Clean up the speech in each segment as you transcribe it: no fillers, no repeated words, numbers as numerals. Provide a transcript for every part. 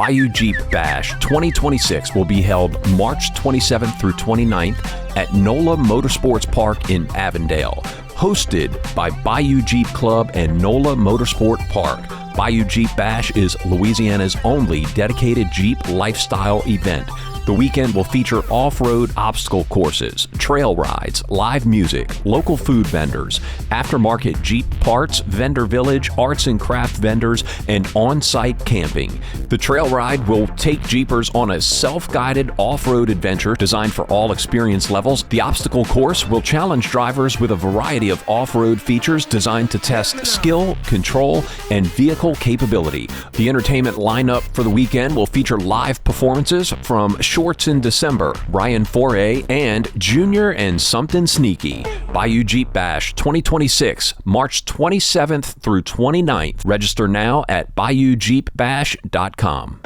Bayou Jeep Bash 2026 will be held March 27th through 29th at NOLA Motorsports Park in Avondale. Hosted by Bayou Jeep Club and NOLA Motorsport Park. Bayou Jeep Bash is Louisiana's only dedicated Jeep lifestyle event. The weekend will feature off-road obstacle courses, trail rides, live music, local food vendors, aftermarket Jeep parts, vendor village, arts and craft vendors, and on-site camping. The trail ride will take Jeepers on a self-guided off-road adventure designed for all experience levels. The obstacle course will challenge drivers with a variety of off-road features designed to test skill, control, and vehicle capability. The entertainment lineup for the weekend will feature live performances from Shorts in December, Ryan Foray, and Junior and Something Sneaky. Bayou Jeep Bash 2026, March 27th through 29th. Register now at BayouJeepBash.com.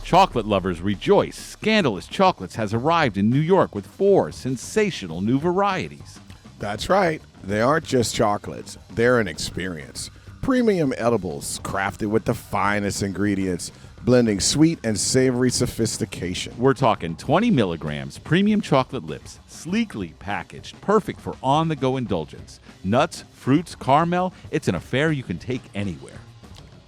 Chocolate lovers rejoice. Scandalous Chocolates has arrived in New York with 4 sensational new varieties. That's right. They aren't just chocolates. They're an experience. Premium edibles crafted with the finest ingredients, blending sweet and savory sophistication. We're talking 20 milligrams premium chocolate lips, sleekly packaged, perfect for on-the-go indulgence. Nuts, fruits, caramel, it's an affair you can take anywhere.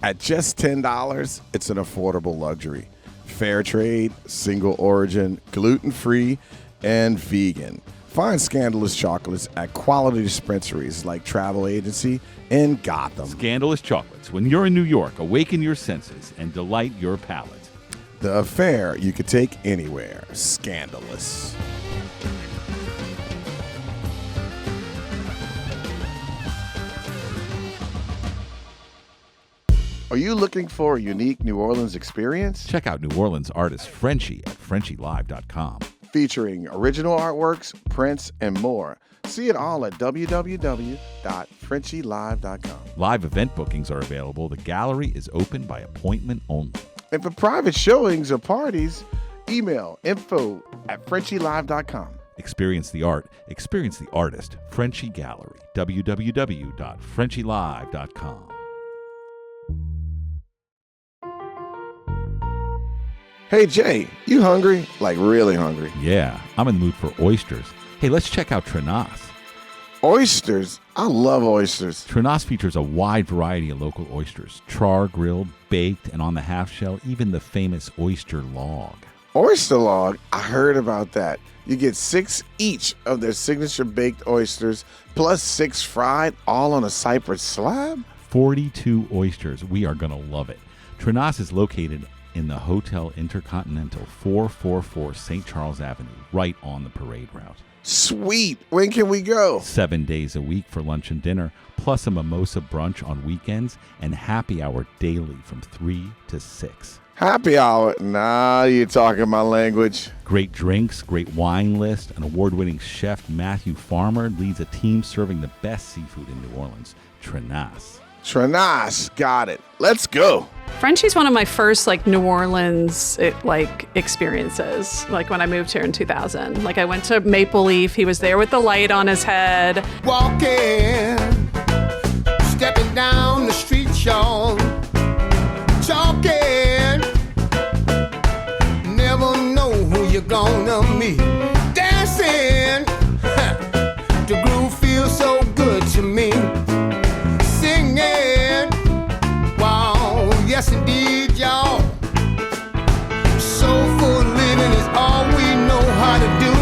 At just $10, it's an affordable luxury. Fair trade, single origin, gluten-free, and vegan. Find Scandalous Chocolates at quality dispensaries like Travel Agency in Gotham. Scandalous Chocolates. When you're in New York, awaken your senses and delight your palate. The affair you could take anywhere. Scandalous. Are you looking for a unique New Orleans experience? Check out New Orleans artist Frenchie at FrenchieLive.com. Featuring original artworks, prints, and more. See it all at www.frenchielive.com. Live event bookings are available. The gallery is open by appointment only. And for private showings or parties, email info@frenchielive.com. Experience the art. Experience the artist. Frenchie Gallery. www.frenchielive.com. Hey, Jay, you hungry? Like really hungry? Yeah, I'm in the mood for oysters. Hey, let's check out Trenas. Oysters? I love oysters. Trenas features a wide variety of local oysters. Char, grilled, baked, and on the half shell, even the famous oyster log. Oyster log? I heard about that. You get 6 each of their signature baked oysters, plus 6 fried, all on a cypress slab? 42 oysters. We are going to love it. Trenas is located in the Hotel Intercontinental, 444 St. Charles Avenue, right on the parade route. Sweet. When can we go? 7 days a week for lunch and dinner, plus a mimosa brunch on weekends, and happy hour daily from 3 to 6. Happy hour? Nah, you're talking my language. Great drinks, great wine list. An award-winning chef, Matthew Farmer, leads a team serving the best seafood in New Orleans. Trenas. Trenas, got it. Let's go. Frenchie's one of my first New Orleans experiences. When I moved here in 2000, I went to Maple Leaf. He was there with the light on his head. Walking, stepping down the street, y'all, talking. Never know who you're gonna meet. Dancing, the groove feels so good to me. Singing, wow, yes indeed, y'all. Soulful living is all we know how to do.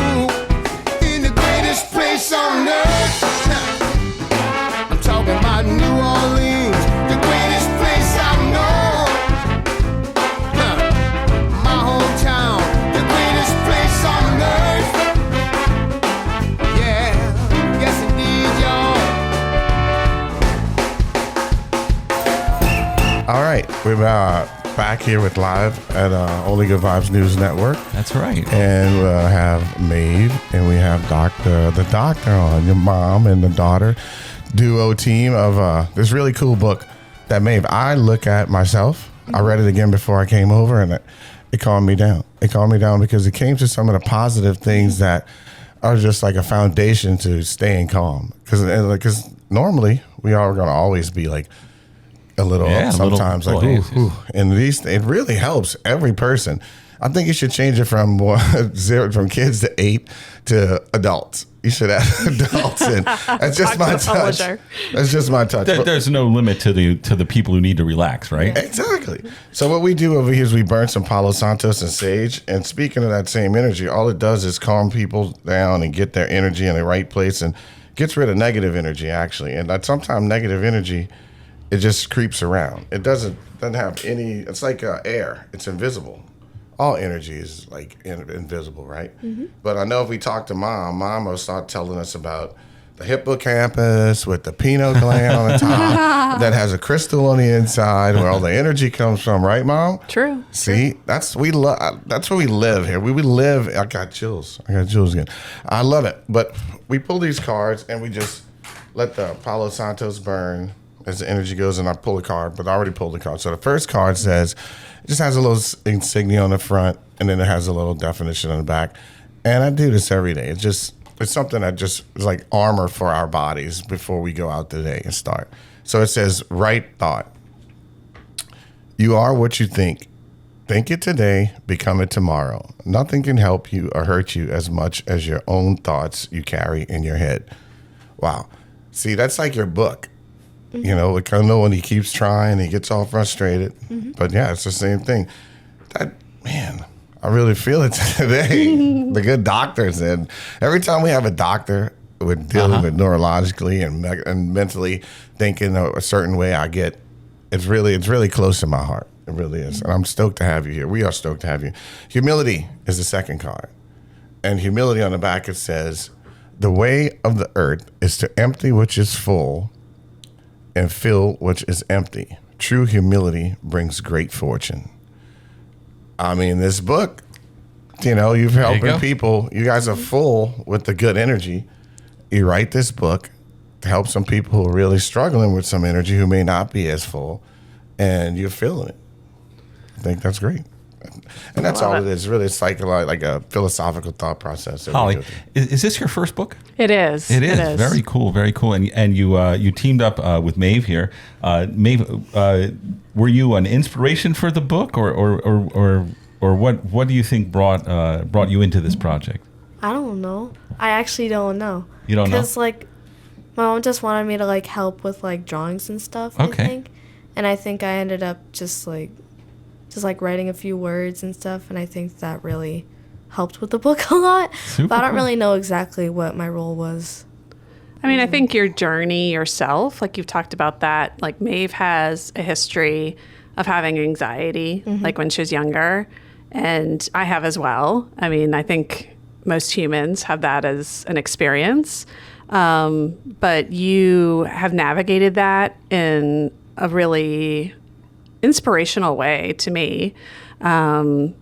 In the greatest place on earth, I'm talking about New Orleans, the greatest place I know. My hometown, the greatest place on earth. Yeah, yes indeed, y'all. All right, we're back here with live at Only Good Vibes News Network. That's right. And we'll have Maeve, and we have the doctor on, your mom and the daughter duo team of this really cool book that Maeve, I look at myself. I read it again before I came over, and it calmed me down. It calmed me down because it came to some of the positive things that are just like a foundation to staying calm. Because normally we are going to always be a little Yeah, sometimes, little like, anxious. ooh. And it really helps every person. I think you should change it from from kids to 8 to adults. You should have adults in. That's just my touch. That's just my touch. There's no limit to the people who need to relax, right? Exactly. So what we do over here is we burn some Palo Santos and sage. And speaking of that same energy, all it does is calm people down and get their energy in the right place and gets rid of negative energy, actually. And that sometimes negative energy, it just creeps around. It doesn't have any. It's like air. It's invisible. All energy is like invisible, right? Mm-hmm. But I know if we talk to Mom will start telling us about the hippocampus with the pineal gland on the top that has a crystal on the inside where all the energy comes from, right, Mom? True. See, that's where we live here. We live. I got chills again. I love it. But we pull these cards and we just let the Palo Santos burn as the energy goes, and I pull a card, but I already pulled the card. So the first card says, it just has a little insignia on the front, and then it has a little definition on the back. And I do this every day. It's something that just is like armor for our bodies before we go out today and start. So it says, right thought. You are what you think. Think it today, become it tomorrow. Nothing can help you or hurt you as much as your own thoughts you carry in your head. Wow. See, that's like your book. You know, like I know when he keeps trying, he gets all frustrated. Mm-hmm. But yeah, it's the same thing. I really feel it today. The good doctors, and every time we have a doctor with dealing with neurologically and mentally thinking a certain way, it's really close to my heart. It really is, and I'm stoked to have you here. We are stoked to have you. Humility is the second card, and humility on the back, it says, the way of the earth is to empty which is full and fill which is empty. True humility brings great fortune. I mean, this book, you've helping people. You guys are full with the good energy. You write this book to help some people who are really struggling with some energy who may not be as full, and you're feeling it. I think that's great. And that's all it is. Really, it's like a philosophical thought process. Holly, is this your first book? It is. It is. Very cool. Very cool. And you teamed up with Maeve here. Maeve, were you an inspiration for the book, or what do you think brought you into this project? I don't know. I actually don't know. You don't know? Because my mom just wanted me to help with drawings and stuff. Okay. I think, and I think I ended up just writing a few words and stuff, and I think that really helped with the book a lot. Super but I don't cool. really know exactly what my role was. I mean, I think your journey yourself, you've talked about that, Maeve has a history of having anxiety, when she was younger, and I have as well. I mean, I think most humans have that as an experience, but you have navigated that in a really inspirational way to me. You've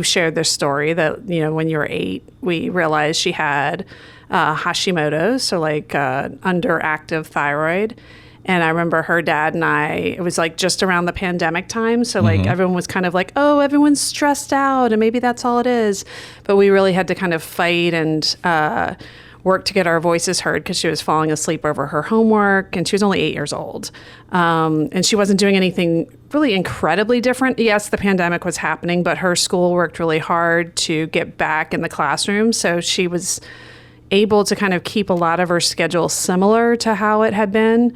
shared this story that, when you were 8, we realized she had Hashimoto's, so underactive thyroid. And I remember her dad and it was just around the pandemic time. So everyone was kind of oh, everyone's stressed out and maybe that's all it is. But we really had to kind of fight and work to get our voices heard because she was falling asleep over her homework, and she was only 8 years old. And she wasn't doing anything really incredibly different. Yes, the pandemic was happening, but her school worked really hard to get back in the classroom. So she was able to kind of keep a lot of her schedule similar to how it had been.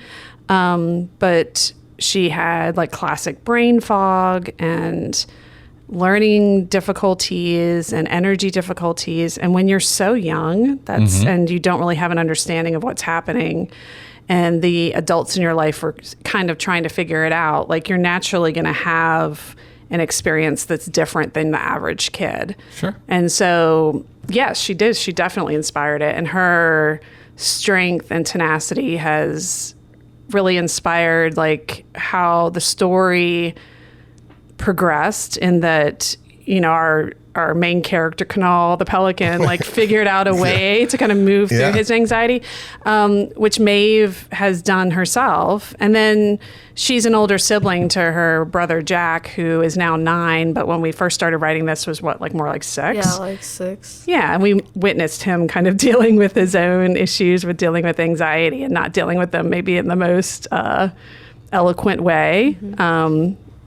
But she had classic brain fog and learning difficulties and energy difficulties. And when you're so young, and you don't really have an understanding of what's happening, and the adults in your life are kind of trying to figure it out, you're naturally going to have an experience that's different than the average kid. Sure. And so, yes, she did. She definitely inspired it. And her strength and tenacity has really inspired how the story progressed, in that, our our main character, Kunall the Pelican, like figured out a way to kind of move through his anxiety, which Maeve has done herself. And then she's an older sibling to her brother, Jack, who is now 9. But when we first started writing this was more like 6? Yeah, like 6. Yeah, and we witnessed him kind of dealing with his own issues with dealing with anxiety and not dealing with them maybe in the most eloquent way.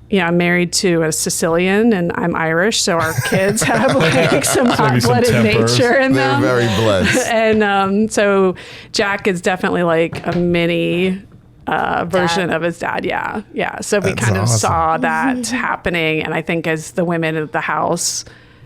I'm married to a Sicilian and I'm Irish, so our kids have like some hot-blooded nature in them. They're very blessed. And so Jack is definitely like a mini version of his dad. Yeah. So we kind of saw that happening, and I think as the women of the house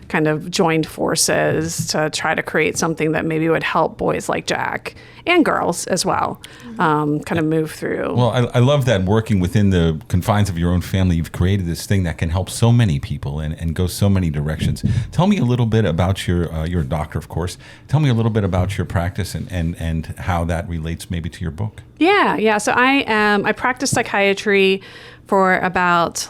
kind of joined forces to try to create something that maybe would help boys like Jack and girls as well kind of move through. Well, I love that working within the confines of your own family, you've created this thing that can help so many people and go so many directions. Tell me a little bit about you're a doctor, of course. Tell me a little bit about your practice and how that relates maybe to your book. Yeah. So I practice psychiatry for about,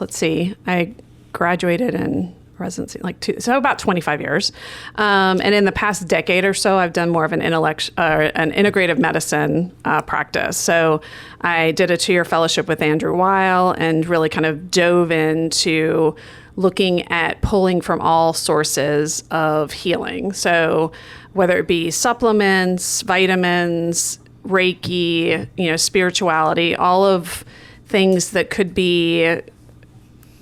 I graduated in residency so about 25 years, and in the past decade or so I've done more of an integrative medicine practice. So I did a 2-year fellowship with Andrew Weil and really kind of dove into looking at pulling from all sources of healing, so whether it be supplements, vitamins, Reiki, spirituality, all of things that could be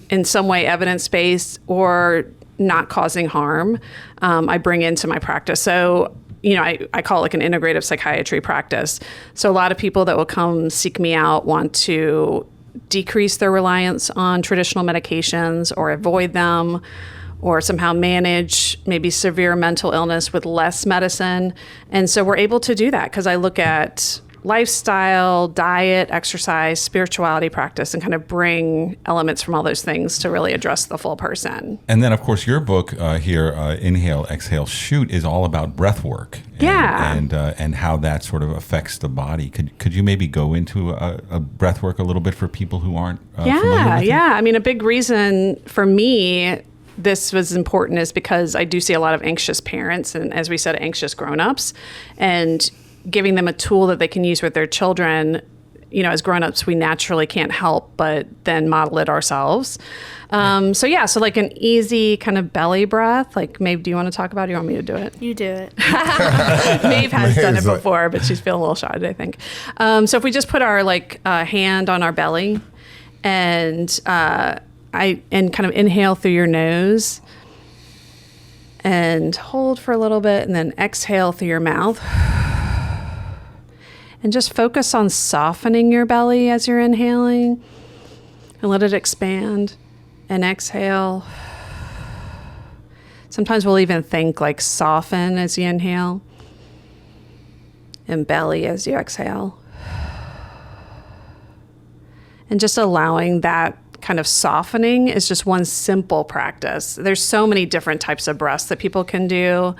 in some way evidence-based or not causing harm, I bring into my practice. So, I call it like an integrative psychiatry practice. So a lot of people that will come seek me out want to decrease their reliance on traditional medications or avoid them, or somehow manage maybe severe mental illness with less medicine. And so we're able to do that because I look at lifestyle, diet, exercise, spirituality practice, and kind of bring elements from all those things to really address the full person. And then, of course, your book here, Inhale, Exhale, Shoot, is all about breath work. And how that sort of affects the body. Could you maybe go into a breath work a little bit for people who aren't familiar with it? Yeah. I mean, a big reason for me this was important is because I do see a lot of anxious parents and, as we said, anxious grown-ups, and giving them a tool that they can use with their children. As grown-ups, we naturally can't help but then model it ourselves. So like an easy kind of belly breath. Like, Maeve, do you want to talk about it, or you want me to do it? You do it. Maeve has done it before, but she's feeling a little shy today, I think. So if we just put our hand on our belly and kind of inhale through your nose and hold for a little bit, and then exhale through your mouth. And just focus on softening your belly as you're inhaling, and let it expand. And exhale. Sometimes we'll even think like soften as you inhale, and belly as you exhale. And just allowing that kind of softening is just one simple practice. There's so many different types of breaths that people can do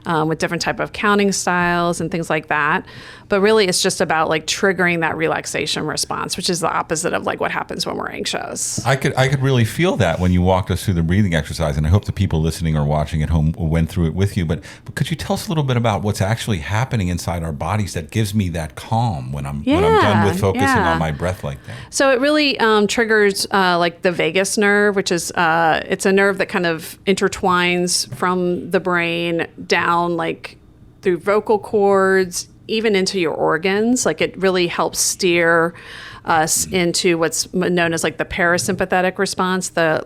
with different type of counting styles and things like that. But really, it's just about like triggering that relaxation response, which is the opposite of like what happens when we're anxious. I could really feel that when you walked us through the breathing exercise, and I hope the people listening or watching at home went through it with you. But could you tell us a little bit about what's actually happening inside our bodies that gives me that calm when I'm done with focusing on my breath like that? So it really triggers like the vagus nerve, which is it's a nerve that kind of intertwines from the brain down like through vocal cords, even into your organs. Like, it really helps steer us into what's known as like the parasympathetic response. The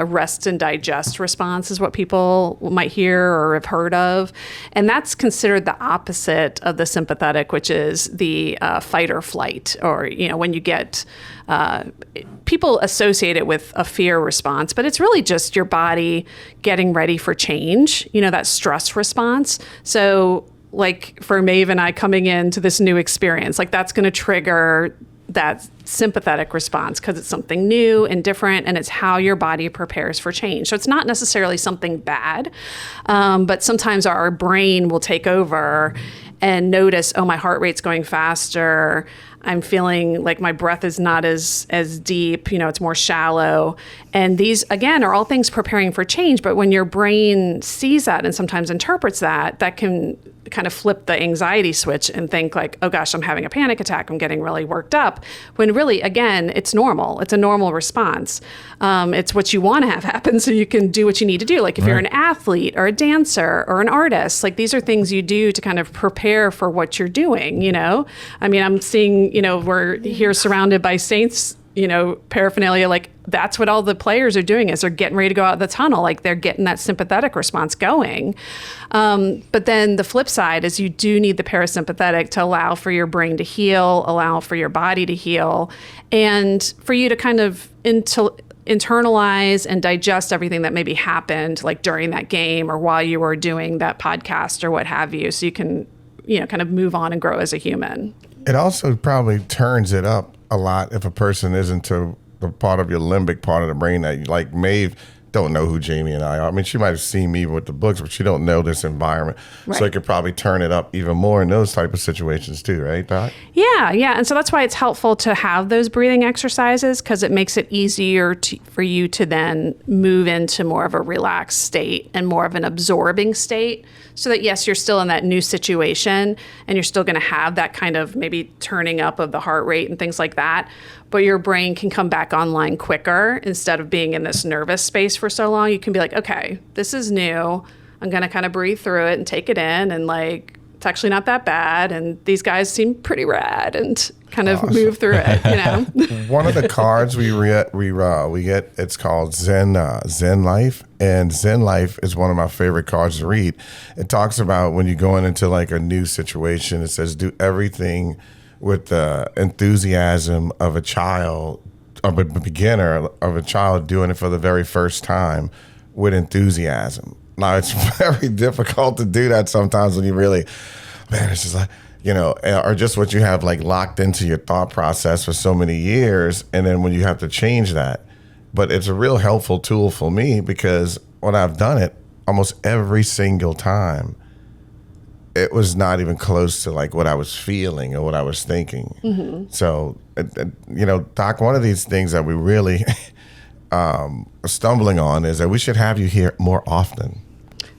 rest and digest response is what people might hear or have heard of. And that's considered the opposite of the sympathetic, which is the fight or flight, or, when you get, people associate it with a fear response, but it's really just your body getting ready for change, that stress response. So like for Maeve and I coming into this new experience, like that's going to trigger that sympathetic response because it's something new and different, and it's how your body prepares for change. So it's not necessarily something bad, but sometimes our brain will take over and notice, oh, my heart rate's going faster. I'm feeling like my breath is not as deep, it's more shallow. And these, again, are all things preparing for change. But when your brain sees that and sometimes interprets that, that can kind of flip the anxiety switch and think like, oh gosh, I'm having a panic attack. I'm getting really worked up. When really, again, it's normal. It's a normal response. It's what you want to have happen so you can do what you need to do. Like if you're an athlete or a dancer or an artist, like these are things you do to kind of prepare for what you're doing, I mean, I'm seeing, we're here surrounded by Saints, paraphernalia, like that's what all the players are doing is they're getting ready to go out the tunnel. Like they're getting that sympathetic response going. But then the flip side is you do need the parasympathetic to allow for your brain to heal, allow for your body to heal, and for you to kind of internalize and digest everything that maybe happened like during that game or while you were doing that podcast or what have you. So you can, kind of move on and grow as a human. It also probably turns it up a lot if a person isn't to the part of your limbic part of the brain that you, like Maeve don't know who Jamie and I are. I mean, she might have seen me with the books, but she don't know this environment. Right. So it could probably turn it up even more in those type of situations too, right, Doc? Yeah. And so that's why it's helpful to have those breathing exercises because it makes it easier for you to then move into more of a relaxed state and more of an absorbing state so that, yes, you're still in that new situation and you're still going to have that kind of maybe turning up of the heart rate and things like that. But your brain can come back online quicker instead of being in this nervous space for so long. You can be like, okay, this is new. I'm going to kind of breathe through it and take it in. And like, it's actually not that bad. And these guys seem pretty rad and kind of move through it, One of the cards we get, it's called Zen Life. And Zen Life is one of my favorite cards to read. It talks about when you're going into like a new situation, it says do everything with the enthusiasm of a child, of a beginner, of a child doing it for the very first time with enthusiasm. Now, it's very difficult to do that sometimes when you really, it's just like, or just what you have like locked into your thought process for so many years. And then when you have to change that. But it's a real helpful tool for me because when I've done it almost every single time, it was not even close to like what I was feeling or what I was thinking. Mm-hmm. So, Doc, one of these things that we really are stumbling on is that we should have you here more often.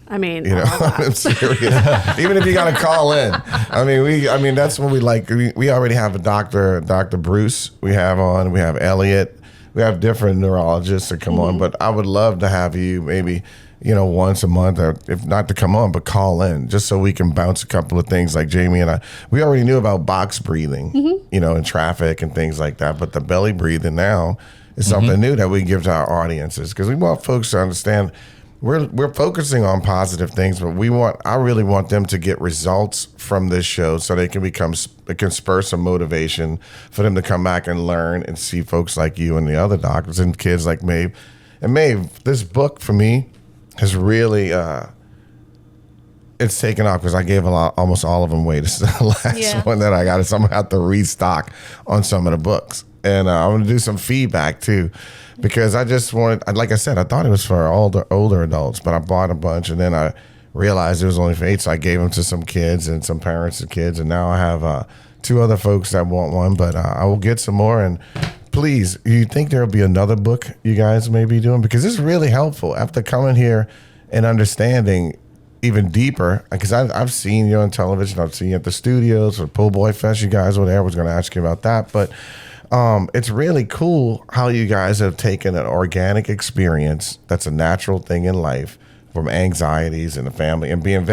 I mean, I'm serious. Even if you got to call in. I mean, that's what we like. We already have a Dr. Bruce we have on. We have Elliot. We have different neurologists that come on. But I would love to have you maybe once a month, or if not to come on, but call in just so we can bounce a couple of things like Jamie and I. We already knew about box breathing, in traffic and things like that. But the belly breathing now is something new that we give to our audiences because we want folks to understand we're focusing on positive things, but I really want them to get results from this show so it can spur some motivation for them to come back and learn and see folks like you and the other doctors and kids like Maeve. And Maeve, this book for me has really it's taken off because I gave almost all of them away. This is the last one that I got. So I'm going to have to restock on some of the books. And I'm going to do some feedback too because I just wanted, like I said, I thought it was for older adults, but I bought a bunch and then I realized it was only for 8, so I gave them to some kids and some parents and kids. And now I have 2 other folks that want one, but I will get some more. And please, you think there will be another book you guys may be doing? Because this is really helpful after coming here and understanding even deeper. Because I've seen you on television, I've seen you at the studios or Pull Boy Fest. You guys were there. I was going to ask you about that. But it's really cool how you guys have taken an organic experience that's a natural thing in life from anxieties in the family and being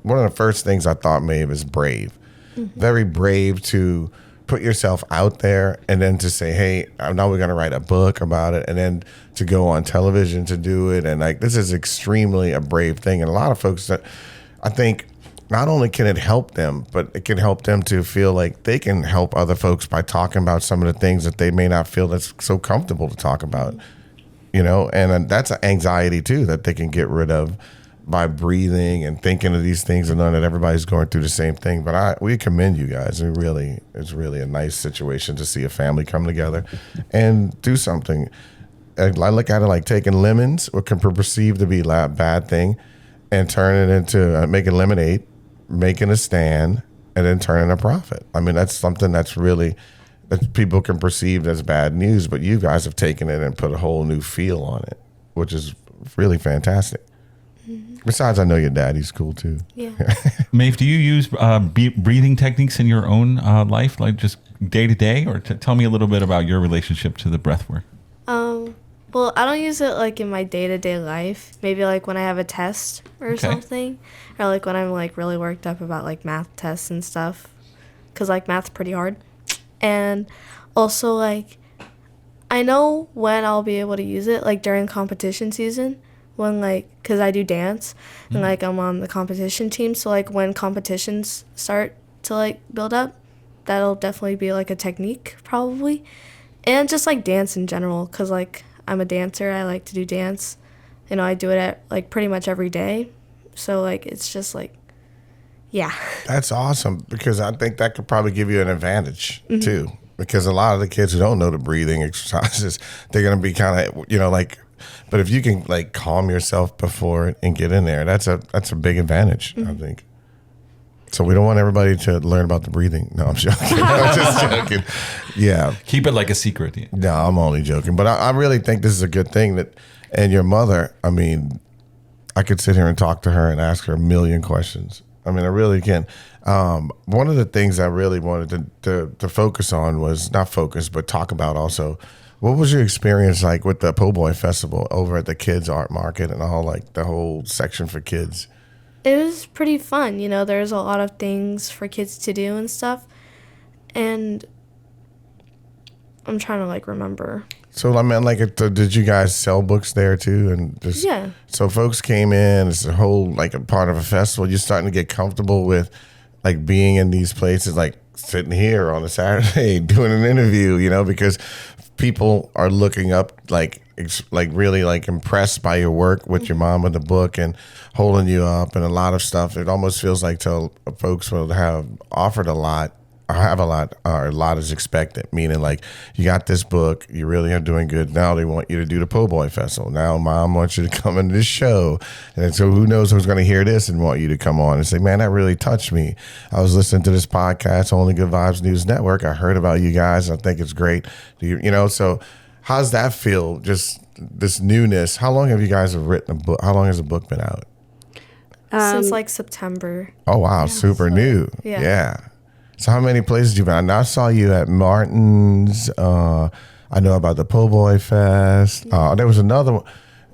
one of the first things I thought, Maeve, is brave. Mm-hmm. Very brave to put yourself out there and then to say, hey, now we're going to write a book about it and then to go on television to do it. And like, this is extremely a brave thing. And a lot of folks that I think not only can it help them, but it can help them to feel like they can help other folks by talking about some of the things that they may not feel that's so comfortable to talk about, and that's an anxiety too that they can get rid of by breathing and thinking of these things and knowing that everybody's going through the same thing. But we commend you guys. It's really a nice situation to see a family come together and do something. I look at it like taking lemons, what can be perceived to be a bad thing, and turn it into making lemonade, making a stand, and then turning a profit. I mean, that's something that's really that people can perceive as bad news, but you guys have taken it and put a whole new feel on it, which is really fantastic. Besides, I know your daddy's cool too. Yeah. Maeve, do you use breathing techniques in your own life, like just day to day, or tell me a little bit about your relationship to the breath work? Well, I don't use it like in my day-to-day life. Maybe like when I have a test or something, or like when I'm like really worked up about like math tests and stuff, because like math's pretty hard. And also like I know when I'll be able to use it, like during competition season, when like, because I do dance and like I'm on the competition team, so like when competitions start to like build up, that'll definitely be like a technique probably. And just like dance in general, because like I'm a dancer, I like to do dance. You know, I do it at like pretty much every day. So like it's just like, yeah. That's awesome, because I think that could probably give you an advantage too. Because a lot of the kids who don't know the breathing exercises, they're going to be kind of, you know, like, but if you can like calm yourself before it and get in there, that's a big advantage, I think. So we don't want everybody to learn about the breathing. No, I'm joking. I'm just joking. Yeah. Keep it like a secret. Yeah. No, I'm only joking. But I really think this is a good thing that, and your mother, I mean, I could sit here and talk to her and ask her a million questions. I mean, I really can. One of the things I really wanted to focus on was, not focus, but talk about also, what was your experience like with the Po' Boy Festival over at the Kids Art Market and all, like the whole section for kids? It was pretty fun, you know, there's a lot of things for kids to do and stuff. And I'm trying to like remember. So I mean, like, did you guys sell books there too? And just, Yeah. So folks came in, it's a whole, like a part of a festival. You're starting to get comfortable with like being in these places, like sitting here on a Saturday doing an interview, you know, because people are looking up, like really like impressed by your work with your mom with the book and holding you up and a lot of stuff. It almost feels like folks will have offered a lot, or have a lot, or a lot is expected, meaning like you got this book, you really are doing good. Now they want you to do the Po' Boy Festival. Now mom wants you to come into this show. And so who knows who's going to hear this and want you to come on and say, man, that really touched me. I was listening to this podcast, Only Good Vibes News Network. I heard about you guys. I think it's great. You know, so how's that feel? Just this newness. How long have you guys written a book? How long has the book been out? Since like September. Oh, wow. Super new. Yeah. So how many places you been? I saw you at Martin's. I know about the Po' Boy Fest. There was another one.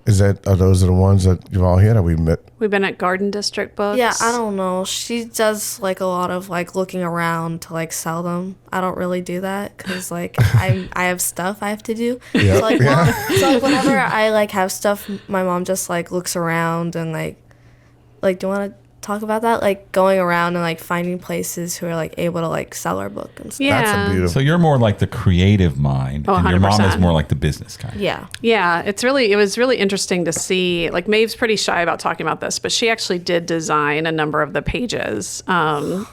Those are the ones that you've all hit, or we met? We've been at Garden District Books. Yeah, I don't know. She does like a lot of like looking around to like sell them. I don't really do that because like I have stuff I have to do. Yeah. So like whenever I like have stuff, my mom just like looks around and like do you want to talk about that? Like going around and like finding places who are like able to like sell our book and stuff. Yeah. That's a beautiful. So you're more like the creative mind, and your mom is 100%. more like the business kind. Yeah. Yeah, it was really interesting to see. Like Maeve's pretty shy about talking about this, but she actually did design a number of the pages. Because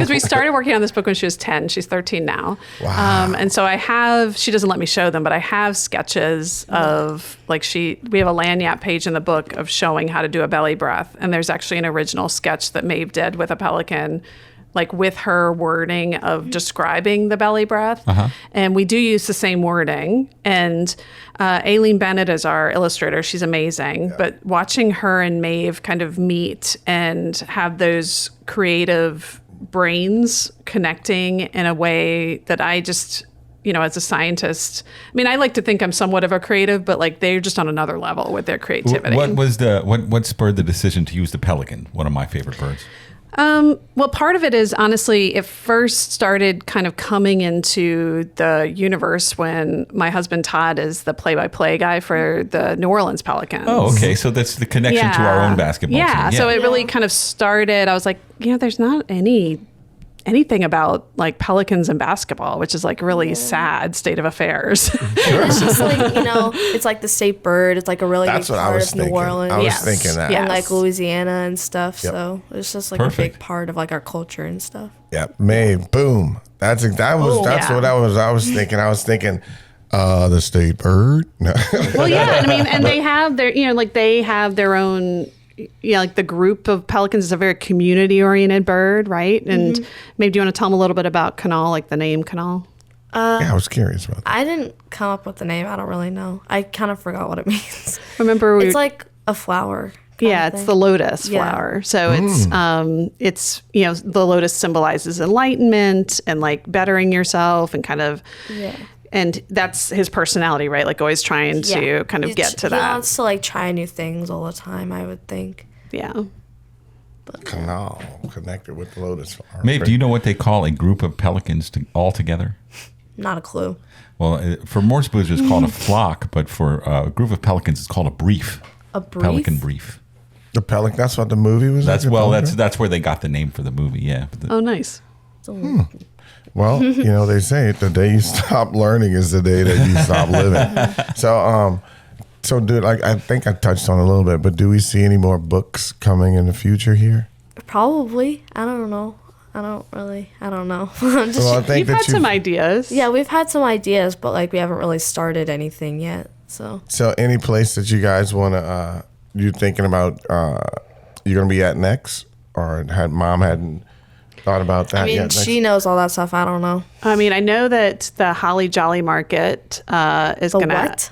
we started working on this book when she was 10. She's 13 now. Wow. And so she doesn't let me show them, but I have sketches of like we have a lanyard page in the book of showing how to do a belly breath. And there's actually an original sketch that Maeve did with a pelican, like with her wording of describing the belly breath. And we do use the same wording. And Aileen Bennett is our illustrator. She's amazing. But watching her and Maeve kind of meet and have those creative brains connecting in a way that I just, you know, as a scientist, I mean, I like to think I'm somewhat of a creative, but like they're just on another level with their creativity. What spurred the decision to use the pelican? One of my favorite birds. Well, part of it is honestly, it first started kind of coming into the universe when my husband Todd is the play-by-play guy for the New Orleans Pelicans. Oh, okay. So that's the connection to our own basketball team. Yeah. So it really kind of started. I was like, you know, there's not anything about like Pelicans and basketball, which is like really sad state of affairs. It's just like, you know, it's like the state bird. It's like a really big part of New Orleans. I was thinking that. And like Louisiana and stuff. Yep. So it's just like Perfect. a big part of like our culture and stuff. Yeah, Maeve, boom. That's what I was thinking. I was thinking, the state bird. No. Well, yeah, I mean, and they have their, you know, like they have their own like the group of pelicans is a very community-oriented bird, right? And maybe do you want to tell them a little bit about Kunall, like the name Kunall? Yeah, I was curious about that. I didn't come up with the name. I don't really know. I kind of forgot what it means. Remember, It's like a flower. yeah, it's the lotus Yeah. flower. So it's the lotus symbolizes enlightenment and like bettering yourself and kind of and that's his personality, right? Like always trying to kind of get to He that. wants to like try new things all the time, I would think. Yeah. Canal connected with the lotus flower. Maeve, do you know what they call a group of pelicans all together? Not a clue. Well, for Morse Blues, it's called a flock, but for a group of pelicans, it's called a brief. A brief? Pelican brief. The Pelican, that's what the movie was That's like? that's where they got the name for the movie. Yeah. Oh, nice. Well, they say the day you stop learning is the day that you stop living. So, dude, like I think I touched on it a little bit, but do we see any more books coming in the future here? Probably. I don't know. I don't know. I'm just, Well, I think You've that had some ideas. yeah, we've had some ideas, but like we haven't really started anything yet. So So, any place that you guys want to, you thinking about, you're going to be at next, or mom hadn't thought about that I mean, yet? she knows all that stuff. I don't know. I mean, I know that the Holly Jolly Market is The going to what?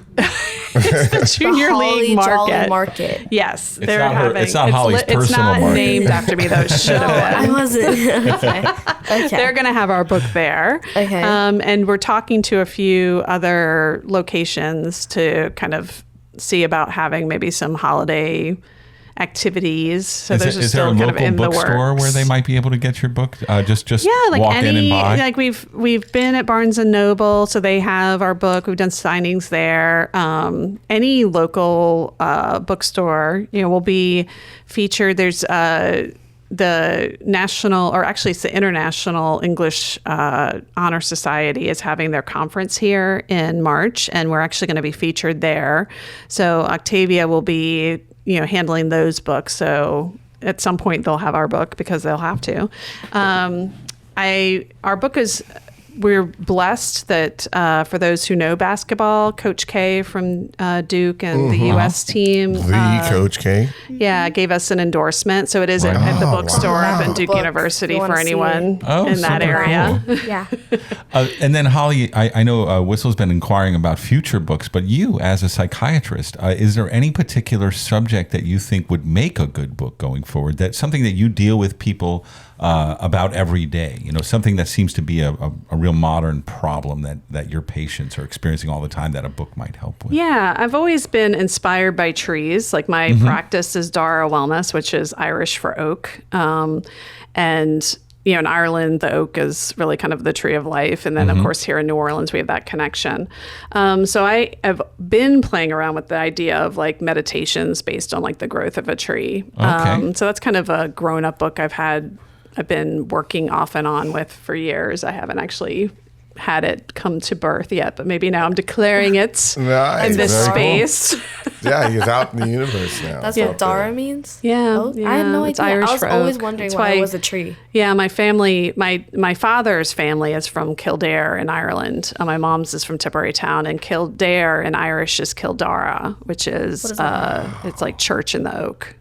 it's the Junior The League Holly Jolly Market. Market. Yes, It's not her- it's not Holly's it's personal not market. named after me though. It should No, have I been. wasn't. Okay. They're going to have our book there. Okay. And we're talking to a few other locations to kind of see about having maybe some holiday activities. So Is there's there still a kind of local in the bookstore works. where they might be able to get your book? Just Yeah, like walk in and buy? like we've been at Barnes and Noble, so they have our book. We've done signings there. Any local bookstore, will be featured. There's the national, or actually it's the International English Honor Society is having their conference here in March, and we're actually going to be featured there. So Octavia will be, handling those books. So at some point they'll have our book because they'll have to. Our book is, we're blessed that for those who know basketball, Coach K from Duke and the U.S. team. The Coach K. Yeah, gave us an endorsement. So it is at the bookstore up in Duke Book. University You for wanna see anyone Oh, in that super area. cool. Yeah. And then Holly, I know Whistle's been inquiring about future books, but you as a psychiatrist, is there any particular subject that you think would make a good book going forward? That's something that you deal with people about every day, something that seems to be a real modern problem that your patients are experiencing all the time that a book might help with. Yeah, I've always been inspired by trees. Like my practice is Dara Wellness, which is Irish for oak. And in Ireland, the oak is really kind of the tree of life. And then, of course, here in New Orleans, we have that connection. So I have been playing around with the idea of like meditations based on like the growth of a tree. Okay. So that's kind of a grown-up book I've been working off and on with for years. I haven't actually had it come to birth yet, but maybe now I'm declaring it Nice. in this Very cool. space. Yeah, he's out in the universe now. That's what Dara means? Yeah, Oak? I had no it's idea. Irish I was for always oak. wondering That's why why- it was a tree. Yeah, my family, my father's family is from Kildare in Ireland. My mom's is from Tipperary Town, and Kildare in Irish is Kildara, which is, it's like church in the oak.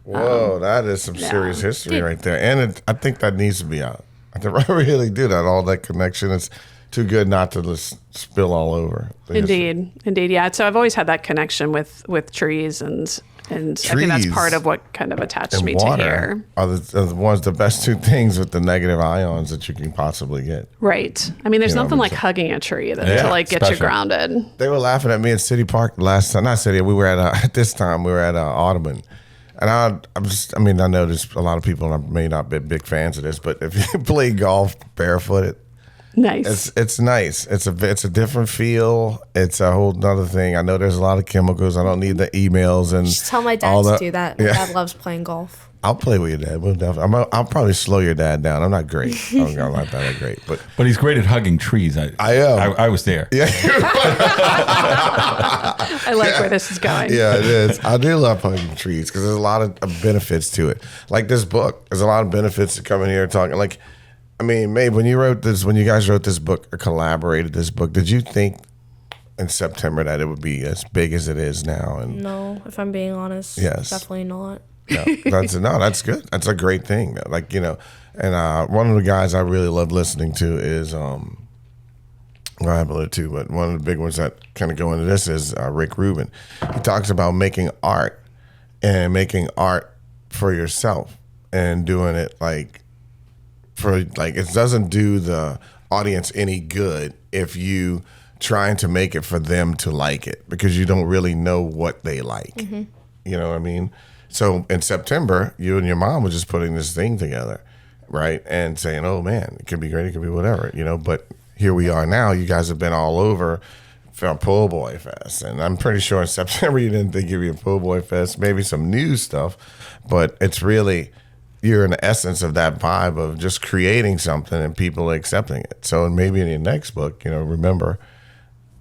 Whoa, that is some serious history right there. And I think that needs to be out. I really do that. All that connection is too good not to just spill all over. the history. Indeed, yeah. So I've always had that connection with trees, and I think that's Trees part of what kind of attached And me to water here. are the best two things with the negative ions that you can possibly get. Right. I mean, there's You know, nothing like so- hugging a tree to Yeah, like get you special. grounded. They were laughing at me at City Park last time. Not City. We were at this time. We were at Audubon, and I know there's a lot of people and I may not be big fans of this, but if you play golf barefooted, Nice. it's nice. It's a different feel. It's a whole nother thing. I know there's a lot of chemicals. I don't need the emails and Just tell my dad all to the- do that. My Yeah. dad loves playing golf. I'll play with your dad. We'll I'll probably slow your dad down. I'm not great. I'm not that great, but But he's great at hugging trees. I am. I was there. yeah, I like where this is going. yeah, it is. I do love hugging trees because there's a lot of benefits to it. Like this book, there's a lot of benefits to coming here and talking. Like, I mean, Maeve, when you guys wrote this book or collaborated this book, did you think in September that it would be as big as it is now? And No, if I'm being honest, Yes. definitely not. That's good. That's a great thing. Like, and one of the guys I really love listening to is well, I have a too, but one of the big ones that kind of go into this is Rick Rubin. He talks about making art and making art for yourself and doing it like it doesn't do the audience any good if you trying to make it for them to like it, because you don't really know what they like. Mm-hmm. You know what I mean? So in September, you and your mom were just putting this thing together, right? And saying, oh man, it could be great, it could be whatever, but here we are now. You guys have been all over for a Pool Boy Fest. And I'm pretty sure in September you didn't think you'd be a Pool Boy Fest, maybe some new stuff, but it's really, you're in the essence of that vibe of just creating something and people accepting it. So maybe in your next book, remember,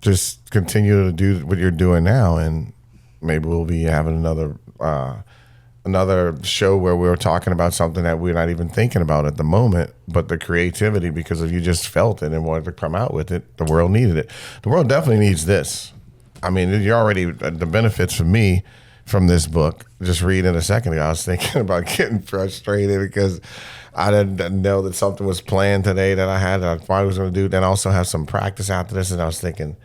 just continue to do what you're doing now, and maybe we'll be having another show where we're talking about something that we're not even thinking about at the moment, but the creativity, because if you just felt it and wanted to come out with it, the world needed it. The world definitely needs this. I mean, you're already, the benefits for me from this book, just reading a second ago, I was thinking about getting frustrated because I didn't know that something was planned today that I had that I thought I was going to do. Then I also have some practice after this, and I was thinking,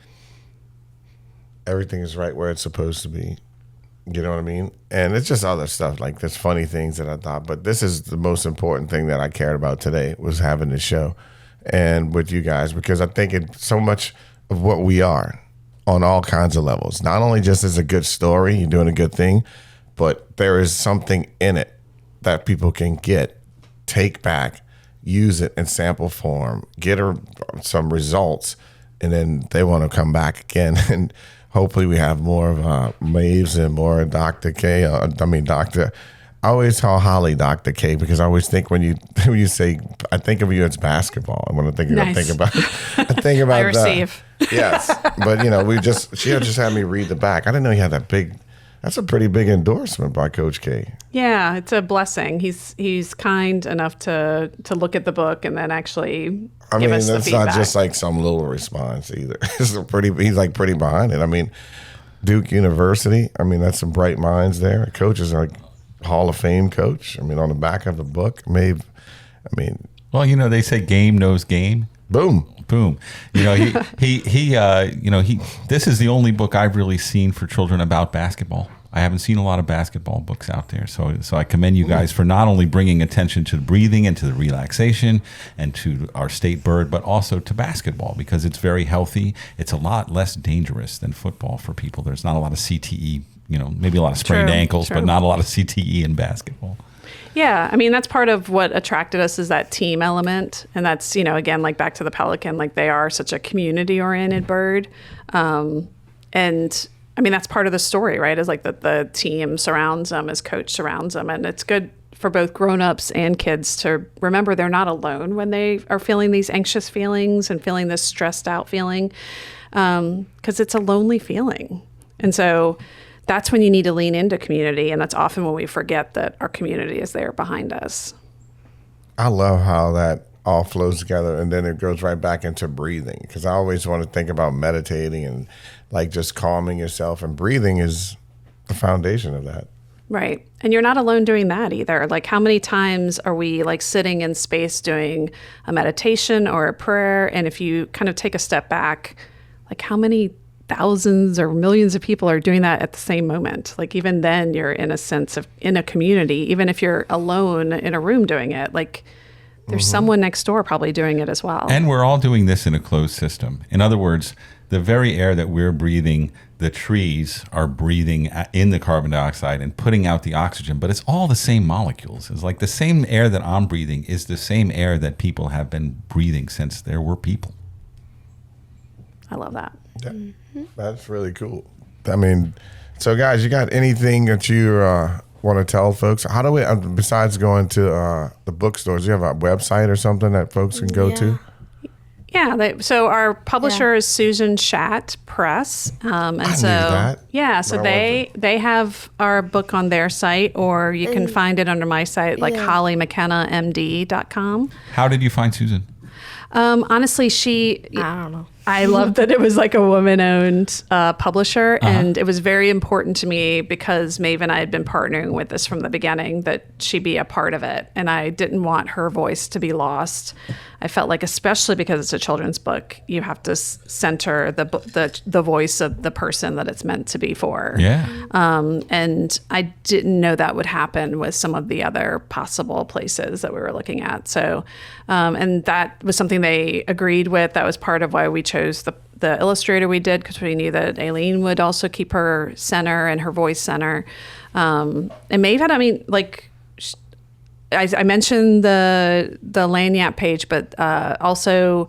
everything is right where it's supposed to be. You know what I mean? And it's just other stuff, like there's funny things that I thought, but this is the most important thing that I cared about today, was having this show and with you guys, because I think it's so much of what we are on all kinds of levels. Not only just as a good story, you're doing a good thing, but there is something in it that people can get, take back, use it in sample form, get some results, and then they want to come back again. And hopefully we have more of Maeve's and more Dr. K. I always call Holly Dr. K because I always think when you say, I think of you as basketball. And when I think, nice. I think about I receive. Yes, but she just had me read the back. I didn't know you had that big. That's a pretty big endorsement by Coach K. Yeah, it's a blessing. He's kind enough to look at the book and then actually give us the it's feedback. not just like some little response either. He's like pretty behind it. I mean, Duke University. I mean, that's some bright minds there. Coach is like Hall of Fame coach. I mean, on the back of the book, Maeve. I mean, well, they say game knows game. Boom. This is the only book I've really seen for children about basketball. I haven't seen a lot of basketball books out there. So I commend you guys for not only bringing attention to the breathing and to the relaxation and to our state bird, but also to basketball, because it's very healthy. It's a lot less dangerous than football for people. There's not a lot of CTE, maybe a lot of sprained ankles, but not a lot of CTE in basketball. Yeah, I mean, that's part of what attracted us, is that team element. And that's, again, like back to the pelican, like they are such a community-oriented bird. And I mean, that's part of the story, right? Is like that the team surrounds them, as coach surrounds them. And it's good for both grown-ups and kids to remember they're not alone when they are feeling these anxious feelings and feeling this stressed out feeling, because it's a lonely feeling. And so that's when you need to lean into community, and that's often when we forget that our community is there behind us. I love how that all flows together, and then it goes right back into breathing, because I always want to think about meditating and like just calming yourself, and breathing is the foundation of that. Right. And you're not alone doing that either. Like, how many times are we like sitting in space doing a meditation or a prayer, and if you kind of take a step back, like how many thousands or millions of people are doing that at the same moment? Like, even then you're in a sense of in a community, even if you're alone in a room doing it, like there's someone next door probably doing it as well. And we're all doing this in a closed system. In other words, the very air that we're breathing, the trees are breathing in the carbon dioxide and putting out the oxygen, but it's all the same molecules. It's like the same air that I'm breathing is the same air that people have been breathing since there were people. I love that. That's really cool. I mean, so guys, you got anything that you want to tell folks? How do we, besides going to the bookstores, do you have a website or something that folks can go to? Yeah, so our publisher is Susan Schatt Press, and I so knew that. Yeah, so they have our book on their site, or you can find it under my site, like hollymckennamd.com. How did you find Susan? Honestly, I don't know. I love that it was like a woman-owned publisher, and it was very important to me because Maeve and I had been partnering with this from the beginning that she be a part of it, and I didn't want her voice to be lost. I felt like, especially because it's a children's book, you have to center the voice of the person that it's meant to be for. Yeah. And I didn't know that would happen with some of the other possible places that we were looking at. So, and that was something they agreed with. That was part of why we chose the illustrator we did, because we knew that Aileen would also keep her center and her voice center. And Maeve had, I mentioned the Lanyap page, but also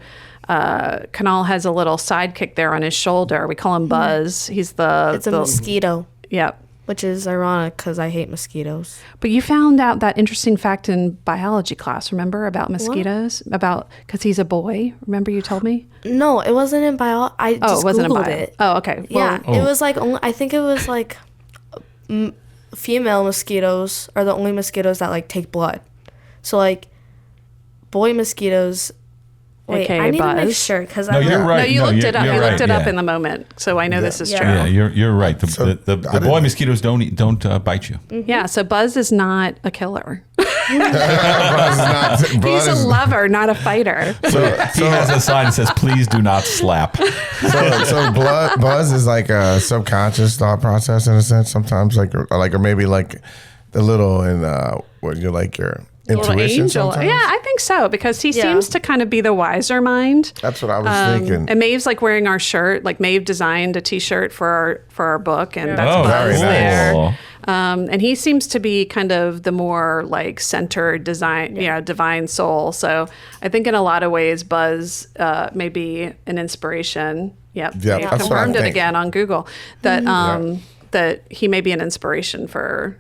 Kunall has a little sidekick there on his shoulder. We call him Buzz. He's It's a mosquito. Yep. Which is ironic because I hate mosquitoes. But you found out that interesting fact in biology class, remember, about mosquitoes? Because he's a boy. Remember you told me? No, it wasn't in bio. I just it wasn't in Googled bio. it. Oh, okay. Yeah, it was like, I think it was like female mosquitoes are the only mosquitoes that like take blood. So like boy mosquitoes. Wait, AKA I need Buzz. to make sure because No, you're right. No, you looked it up. you're You looked right, it up yeah. in the moment, so I know this is true. Yeah, you're right. The boy mosquitoes don't bite you. Yeah, so Buzz is not a killer. Buzz He's a lover, not a fighter. He has a sign that says, "Please do not slap." Buzz is like a subconscious thought process in a sense. Sometimes or maybe like the little in what you like your Little intuition. angel. Sometimes. Yeah, I think so, because he seems to kind of be the wiser mind. That's what I was thinking. And Maeve's like wearing our shirt. Like Maeve designed a T-shirt for our book, and that's Oh, Buzz very there. nice. And he seems to be kind of the more like centered divine soul. So I think in a lot of ways, Buzz may be an inspiration. Yep. Yep, They that's what I confirmed it think. again on Google that that he may be an inspiration for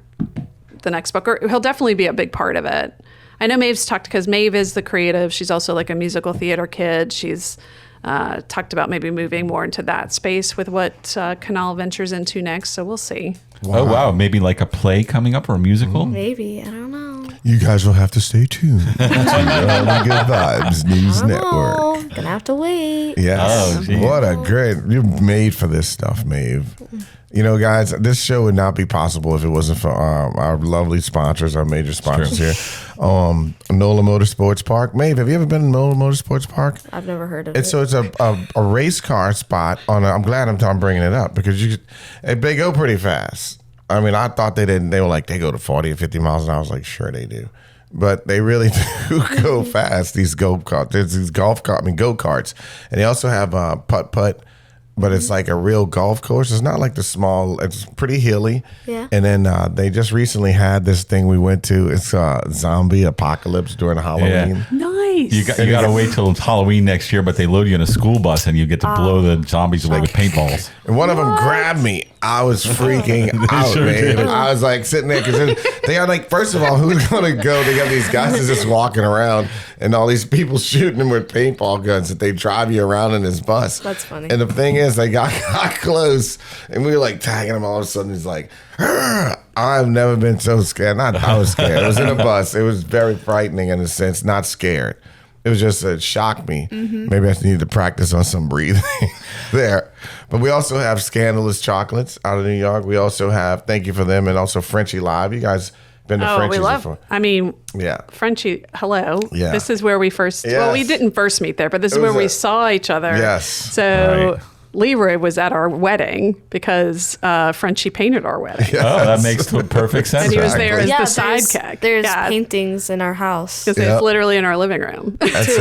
the next book, or he'll definitely be a big part of it. I know Maeve's talked, because Maeve is the creative. She's also like a musical theater kid. She's talked about maybe moving more into that space with what Kunall ventures into next. So we'll see. Oh wow, maybe like a play coming up or a musical. Maybe, I don't know. You guys will have to stay tuned to Only Good Vibes News Network. Oh, gonna have to wait. Yes. Oh, geez. What a great, you're made for this stuff, Maeve. You know, guys, this show would not be possible if it wasn't for our lovely sponsors, our major sponsors here. NOLA Motorsports Park. Maeve, have you ever been to NOLA Motorsports Park? I've never heard of it. So it's a race car spot I'm glad I'm bringing it up because they go pretty fast. I mean, I thought they didn't. They were like, they go to 40 or 50 miles an hour. I was like, sure they do. But they really do go fast, these go-karts. There's these go-karts. And they also have putt-putt, but it's like a real golf course. It's not like the small, it's pretty hilly. Yeah. And then they just recently had this thing we went to. It's zombie apocalypse during Halloween. Nice. You got to wait till Halloween next year, but they load you in a school bus and you get to blow the zombies away with paintballs. And one of them grabbed me. I was freaking out, sure man. did. I was like sitting there because they are like, first of all, who's going to go? They got these guys that's just walking around and all these people shooting them with paintball guns that they drive you around in this bus. That's funny. And the thing is, they got close and we were like tagging him. All of a sudden, he's like, "Arr!" I've never been so scared. I was scared. It was in a bus. It was very frightening in a sense, not scared. It was just, it shocked me. Maybe I need to practice on some breathing there. But we also have Scandalous Chocolates out of New York. We also have, thank you for them, and also Frenchie Live. You guys been to Frenchie's we love. before? I mean, Yeah. Frenchie, hello. Yeah. This is where we first. Well, we Yes. didn't first meet there, but this is It was where we a- saw each other. Yes. So. Right. Leroy was at our wedding because Frenchie painted our wedding. Oh, that makes perfect sense. And he was there as Yeah, the sidekick. There's yeah, paintings in our house. because Yep. it's literally in our living room. That's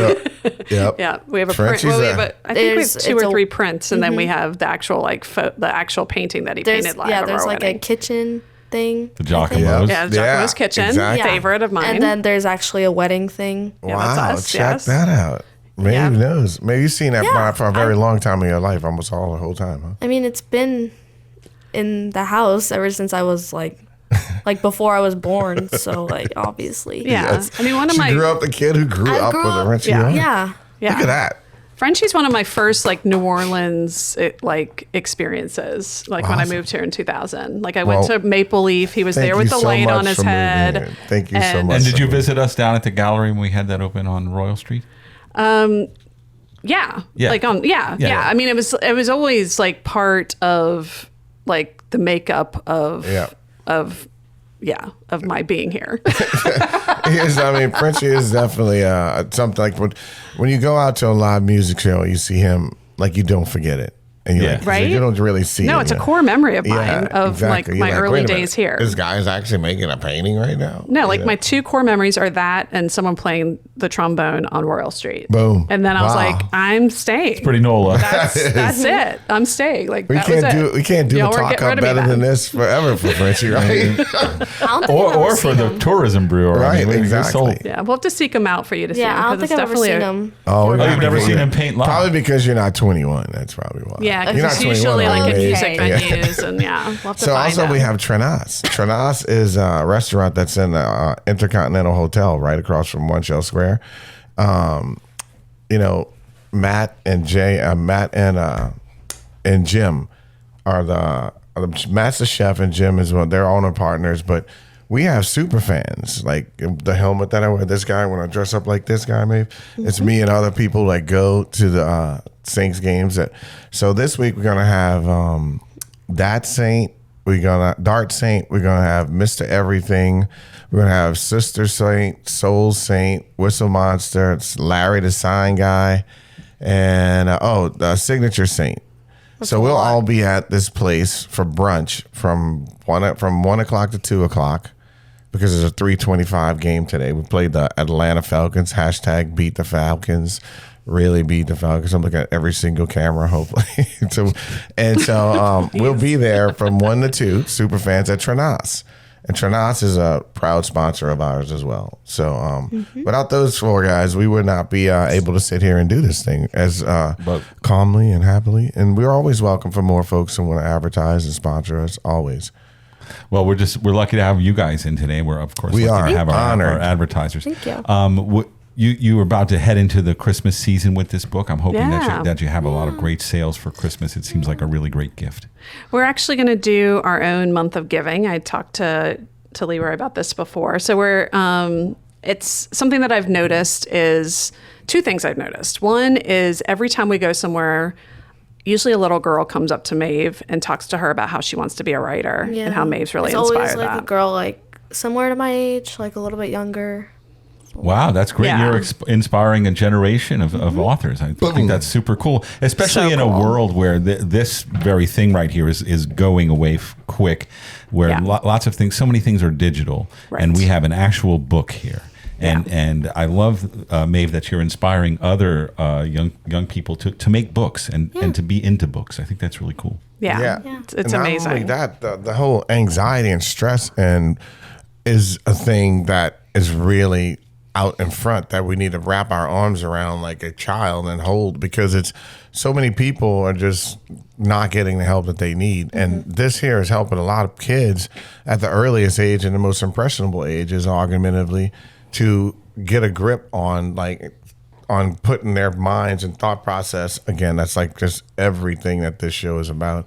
yep. Yeah, we have a print. Frenchie's Well, we a- have I think we have There's- two or it's a- three prints, and then we have the actual the actual painting that he There's painted live at there's our like wedding. a kitchen thing. The I think. Giacomo's. Yeah, Giacomo's Kitchen, exactly. favorite of mine. And then there's actually a wedding thing. Yeah, that's Wow, us, check yes. that out. Maybe Yeah. knows. Maybe you've seen that Yeah, for a very long time in your life, almost all the whole time, huh? I mean, it's been in the house ever since I was like before I was born. So like obviously. Yeah, Yes. I mean one of She my grew up the kid who grew I up grew with a up- Frenchie. yeah. Live. Yeah. yeah. Look at that. Frenchie's one of my first like New Orleans experiences. Like when I Awesome. moved here in 2000. Like I went Well, to Maple Leaf. He was Thank there you with the so light much on his for moving head. here. Thank you so And- much. And did for you moving. visit us down at the gallery when we had that open on Royal Street? Yeah. Yeah. Like Yeah. I mean, it was always like part of like the makeup of my being here. Frenchie is definitely something like when you go out to a live music show, you see him, like, you don't forget it. And you're like, right? You don't really see it. No, it's a core memory of mine of like my early days here. This guy's actually making a painting right now. No, like my two core memories are that and someone playing the trombone on Royal Street. Boom. And then I was like, I'm staying. It's pretty NOLA. That's it. I'm staying. Like we can't do Y'all the were talk getting up rid of me better than then. this forever for Frenchie, right? or for the tourism bureau. Right, we're exactly. sold. Yeah, we'll have to seek him out for you to see him. Yeah, I don't think I've ever seen him. Oh, you've never seen him paint live? Probably because you're not 21. That's probably why. Yeah, You're because not it's 21, usually like right? at music Okay. venues, and we'll have to So find also out. we have Trenas. Trenas is a restaurant that's in the Intercontinental Hotel right across from One Shell Square. Matt and Jim are Matt's the chef and Jim is one. They're owner partners, but we have super fans. Like the helmet that I wear, this guy, when I dress up like this guy, maybe it's me and other people that go to the Saints games. So this week we're gonna have that Saint. Dart Saint. We're gonna have Mr. Everything. We're gonna have Sister Saint, Soul Saint, Whistle Monster. It's Larry the Sign Guy, and the Signature Saint. So we'll all be at this place for brunch from 1 o'clock to 2 o'clock because it's a 3:25 game today. We played the Atlanta Falcons. # beat the Falcons. Really beat the Falcons. I'm looking at every single camera, hopefully. So we'll be there from 1 to 2. Super fans at Trenas. And Trenas is a proud sponsor of ours as well. So without those four guys, we would not be able to sit here and do this thing as calmly and happily. And we're always welcome for more folks who want to advertise and sponsor us, always. Well, we're lucky to have you guys in today. We're, of course, We lucky are to have our honored. advertisers. Thank you. You were about to head into the Christmas season with this book. I'm hoping Yeah. that you have a lot of great sales for Christmas. It seems like a really great gift. We're actually going to do our own month of giving. I talked to Leroy about this before. So we're it's something that I've noticed is two things I've noticed. One is every time we go somewhere, usually a little girl comes up to Maeve and talks to her about how she wants to be a writer and how Maeve's really it's inspired always like that. a girl like somewhere to my age, like a little bit younger. Wow, that's great. Yeah. You're inspiring a generation of authors. I think that's super cool, especially So in a cool. world where this very thing right here is going away quick, where Yeah. lots of things, so many things are digital, and Right. we have an actual book here. And I love, Maeve, that you're inspiring other young people to make books and to be into books. I think that's really cool. Yeah. It's And amazing. Not only that, the whole anxiety and stress is a thing that is really out in front that we need to wrap our arms around like a child and hold, because it's so many people are just not getting the help that they need. And this here is helping a lot of kids at the earliest age and the most impressionable ages, argumentatively, to get a grip on putting their minds and thought process, again, that's like just everything that this show is about,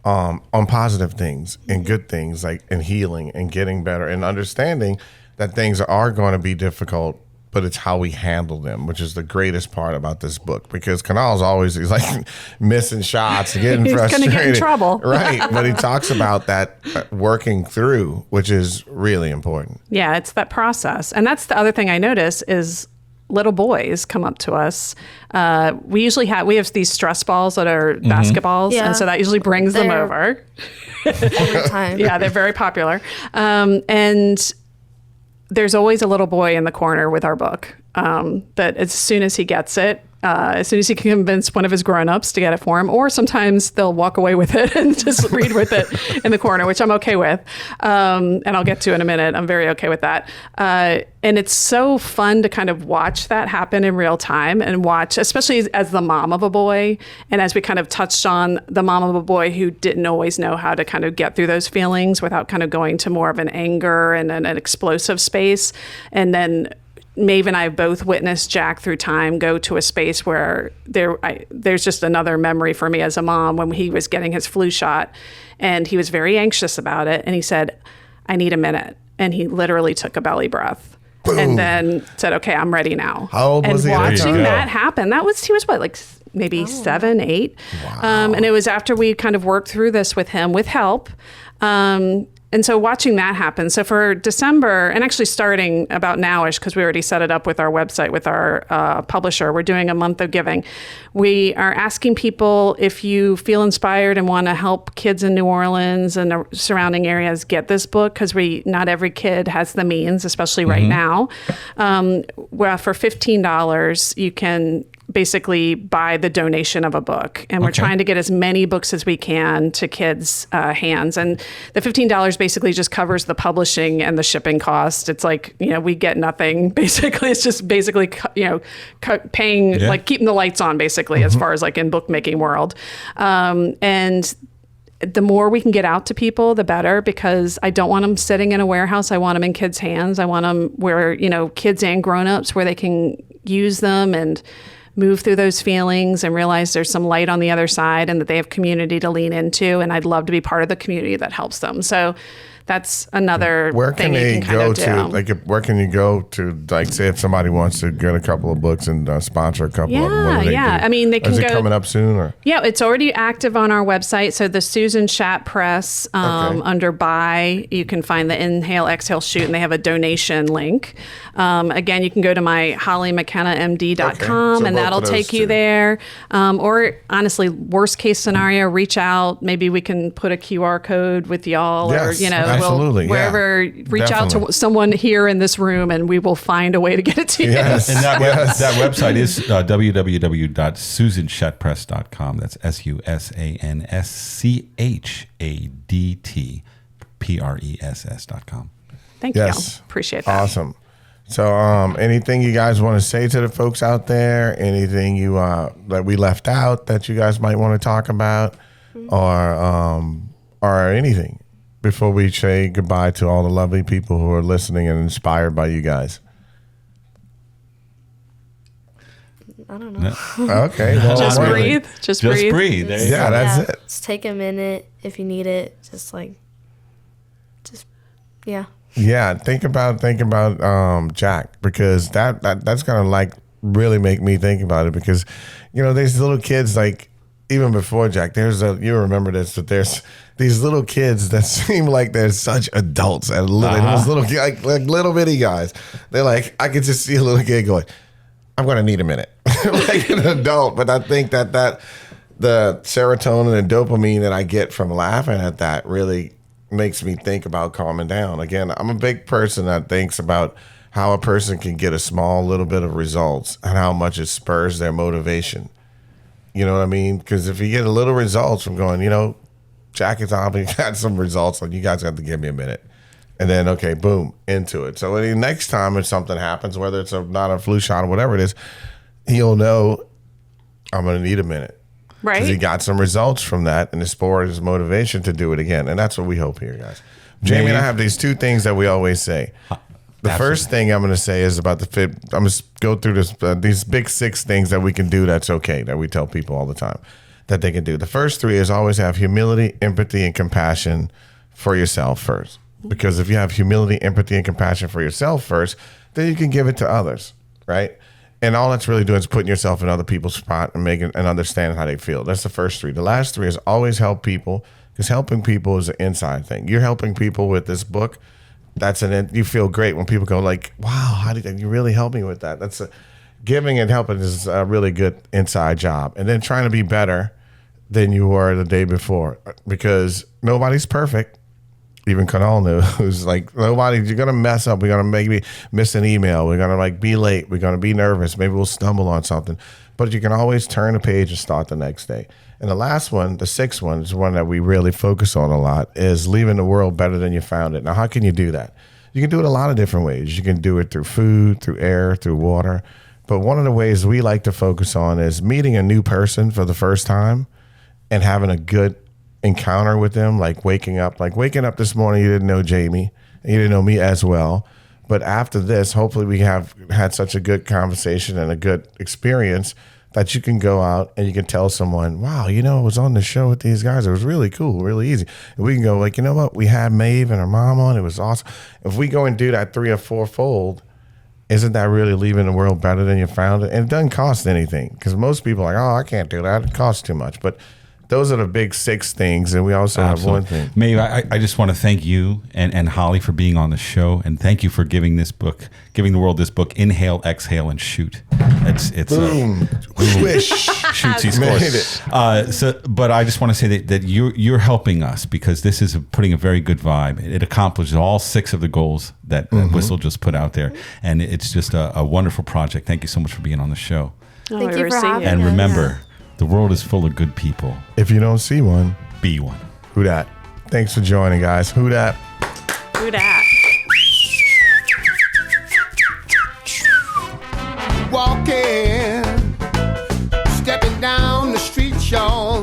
on positive things and good things, like and healing and getting better and understanding that things are going to be difficult, but it's how we handle them, which is the greatest part about this book, because Kunall's always, he's like missing shots, getting He's frustrated. gonna get in trouble. Right. But he talks about that working through, which is really important. Yeah, it's that process. And that's the other thing I notice is little boys come up to us. We have these stress balls that are basketballs. Yeah. And so that usually brings them They're- over. All the time. Yeah, they're very popular. And there's always a little boy in the corner with our book that as soon as he gets it, as soon as he can convince one of his grown-ups to get it for him, or sometimes they'll walk away with it and just read with it in the corner, which I'm okay with. And I'll get to in a minute. I'm very okay with that. And it's so fun to kind of watch that happen in real time and watch, especially as the mom of a boy. And as we kind of touched on, the mom of a boy who didn't always know how to kind of get through those feelings without kind of going to more of an anger and an explosive space. And then Maeve and I both witnessed Jack through time go to a space where there's just another memory for me as a mom when he was getting his flu shot and he was very anxious about it. And he said, I need a minute. And he literally took a belly breath. and then said, okay, I'm ready now. How old was he? And watching There you go. that happen, he was what, like maybe 7, 8. Wow. And it was after we kind of worked through this with him with help. And so watching that happen. So for December, and actually starting about nowish, because we already set it up with our website, with our publisher, we're doing a month of giving. We are asking people, if you feel inspired and want to help kids in New Orleans and the surrounding areas get this book, because not every kid has the means, especially right now. Well, for $15, you can basically buy the donation of a book, and we're trying to get as many books as we can to kids' hands. And the $15 basically just covers the publishing and the shipping cost. It's like, we get nothing. Basically, it's just basically paying, like keeping the lights on, basically, as far as like in bookmaking world. And the more we can get out to people, the better, because I don't want them sitting in a warehouse. I want them in kids' hands. I want them where, kids and grownups, where they can use them and move through those feelings and realize there's some light on the other side, and that they have community to lean into. And I'd love to be part of the community that helps them. So that's another Where thing can they you can go kind of to? do. Where can you go to? Like, say if somebody wants to get a couple of books and sponsor a couple of them. What do they do? I mean, they can Is go. it coming up soon? Or? Yeah, it's already active on our website. So the Susan Schatt Press, under buy, you can find the Inhale, Exhale, Shoot, and they have a donation link. Again, you can go to my hollymckennaMD.com, Okay, so and both that'll of those take you two. there. Or honestly, worst case scenario, reach out. Maybe we can put a QR code with y'all, Yes, or absolutely, yeah. wherever. Reach out Definitely. to someone here in this room, and we will find a way to get it to you. Yes. And that website is www.susanschattpress.com. That's SUSANSCHADTPRESS.com. Thank Yes. you. Appreciate that. Awesome. So, anything you guys want to say to the folks out there? Anything you that we left out that you guys might want to talk about, or anything before we say goodbye to all the lovely people who are listening and inspired by you guys? I don't know. Okay, well, Just all right. breathe. Just breathe. There you Yeah, go. that's it. Just take a minute if you need it. Yeah, think about Jack, because that's gonna like really make me think about it, because these little kids, like even before Jack, you remember this, that there's these little kids that seem like they're such adults, and those little like little bitty guys. They're like, I could just see a little kid going, I'm gonna need a minute, like an adult. But I think that the serotonin and dopamine that I get from laughing at that really makes me think about calming down. Again, I'm a big person that thinks about how a person can get a small little bit of results and how much it spurs their motivation. You know what I mean? Because if you get a little results from going, Jack is obviously got some results, and you guys have to give me a minute. And then, okay, boom, into it. So the next time if something happens, whether it's not a flu shot or whatever it is, he'll know I'm going to need a minute. Right. Because he got some results from that, and it spurred his motivation to do it again. And that's what we hope here, guys. Jamie and I have these two things that we always say. The first thing I'm going to say is about the fit. I'm going to go through these big 6 things that we can do that's okay, that we tell people all the time that they can do. The first 3 is always have humility, empathy, and compassion for yourself first. Because if you have humility, empathy, and compassion for yourself first, then you can give it to others, right? And all that's really doing is putting yourself in other people's spot and making and understanding how they feel. That's the first 3. The last 3 is always help people, because helping people is an inside thing. You're helping people with this book. You feel great when people go like, wow, how did you really help me with that? Giving and helping is a really good inside job. And then trying to be better than you were the day before, because nobody's perfect. Even Kunall knew. Who's like, you're going to mess up. We're going to maybe miss an email. We're going to be late. We're going to be nervous. Maybe we'll stumble on something. But you can always turn a page and start the next day. And the last one, the 6th one, is one that we really focus on a lot, is leaving the world better than you found it. Now, how can you do that? You can do it a lot of different ways. You can do it through food, through air, through water. But one of the ways we like to focus on is meeting a new person for the first time and having a good encounter with them, like waking up this morning, you didn't know Jamie, and you didn't know me as well. But after this, hopefully we have had such a good conversation and a good experience that you can go out and you can tell someone, wow, I was on the show with these guys. It was really cool, really easy. And we can go like, you know what? We had Maeve and her mom on. It was awesome. If we go and do that 3 or 4-fold, isn't that really leaving the world better than you found it? And it doesn't cost anything, because most people are like, oh, I can't do that. It costs too much. But those are the big 6 things, and we also have one thing. Maeve, I just want to thank you and Holly for being on the show, and thank you for giving the world this book, Inhale, Exhale, and Shoot. It's Boom. Swish. Shootsie Made scores. But I just want to say that you're helping us, because this is putting a very good vibe. It accomplishes all 6 of the goals that Whistle just put out there, and it's just a wonderful project. Thank you so much for being on the show. Thank you for having And us. remember, the world is full of good people. If you don't see one, Be one. who dat? Thanks for joining, guys. Who dat? Who dat? Walking, stepping down the street, y'all.